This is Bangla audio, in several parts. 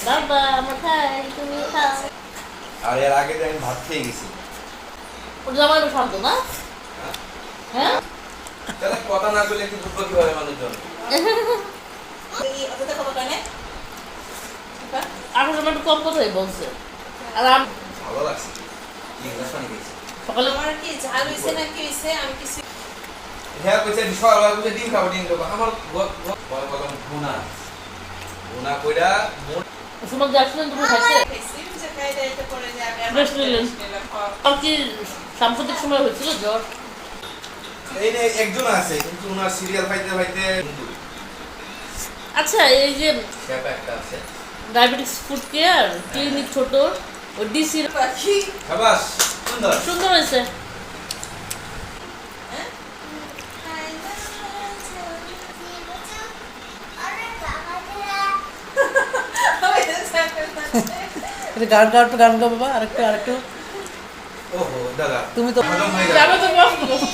বাবা আমার খাই তুমি খাও। আর এর আগে আমি ভাত খেয়ে গেছি। ওর জামাই শান্ত না? হ্যাঁ তাহলে কথা না বলে একটু বুঝবো কিভাবে মানুষজন। এখন আমার একটু কম কথাই বলছে। আর ভালো লাগছে। কি রসন গেছে। সকালে আমার কি ঝাল হইছে না কি হইছে আমি কিছু হ্যাঁ কইছে সকালবেলা কইছে ডিম খাবো আমার বললাম ভুনা কইরা সুমন যাচ্ছিলেন তুমি খাইতে? খাইছি যে খাই দাইতে পরে যে আমি Rest নিলেন? নিলাম। আর কি সাম্প্রতিক সময় হয়েছিল জ্বর? এই যে একজন আছে কিন্তু ওনার সিরিয়াল পাইতে পাইতে আচ্ছা এই যে শেপ একটা আছে। ডায়াবেটিস ফুড কেয়ার ক্লিনিক ছোট ও ডিসি পাখি শাবাশ সুন্দর। সুন্দর হয়েছে। গান গাও, একটু গান গাও বাবা, আরেকটু। ওহো দাদা তুমি তো হজম হয়ে যাবে গেল। তো বসো বসো।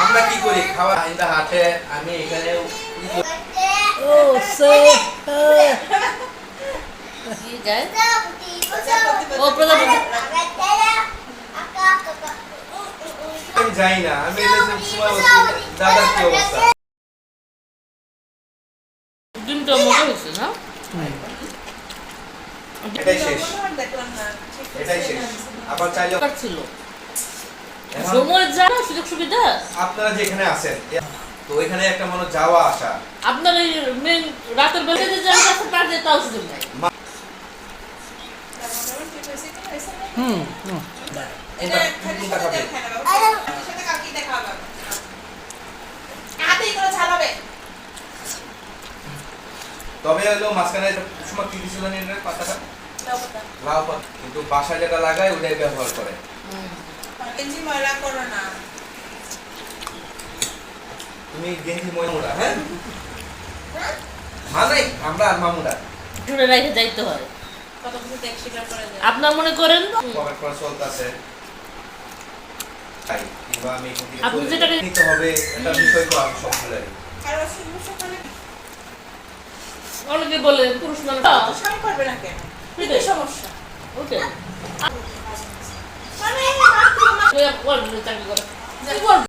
আমরা কি করি খাওয়া আইন্দা হাতে আমি এখানে ও সে কি যায়? ও প্রজাপতি আমি যাই না আমি এই যে সময় বলছি দাদার কি অবস্থা। ডিমটা মজা হয়েছে না? এটাই শেষ দেখলাম না এটাই শেষ আবার চাইলে দরকার ছিল এখন সময়ের যা না সুযোগ সুবিধা। আপনারা যেখানে আছেন তো ওইখানে একটা মানুষ যাওয়া আসা আপনার এই মেন রাতের বেলা যে যার কাছে পার যেতে তাও সুযোগ নাই। হুম এটা কোনটা খাবে? সাথে কাকি দেখাবা হাতে করে ঝালাবে তবে হলো মাঝখানে একটা সময় কি দিছিল না এর পাতাটা দাও কথা লাউ পাতা কিন্তু বাসায় যেটা লাগায় ওটাই ব্যবহার করে। গেঞ্জি ময়লা করো না তুমি গেঞ্জি ময়মুড়া হ্যাঁ মানে আমরা আর মামুড়া দূরে রেখে যাইতে হয়। কত কিছু দেখ স্বীকার করে যায় আপনার মনে করেন পকেট করা চলতেছে তাই কিংবা আমি এখান থেকে আপনি চলে যেটাকে যাই। নিতে হবে একটা বিষয় তো আমি সবগুলাই আর সকালে অনেকে বলে পুরুষ মানুষ স্বামী করবে না কেন কি সমস্যা ওকে মানে চাকরি করে কি করবে?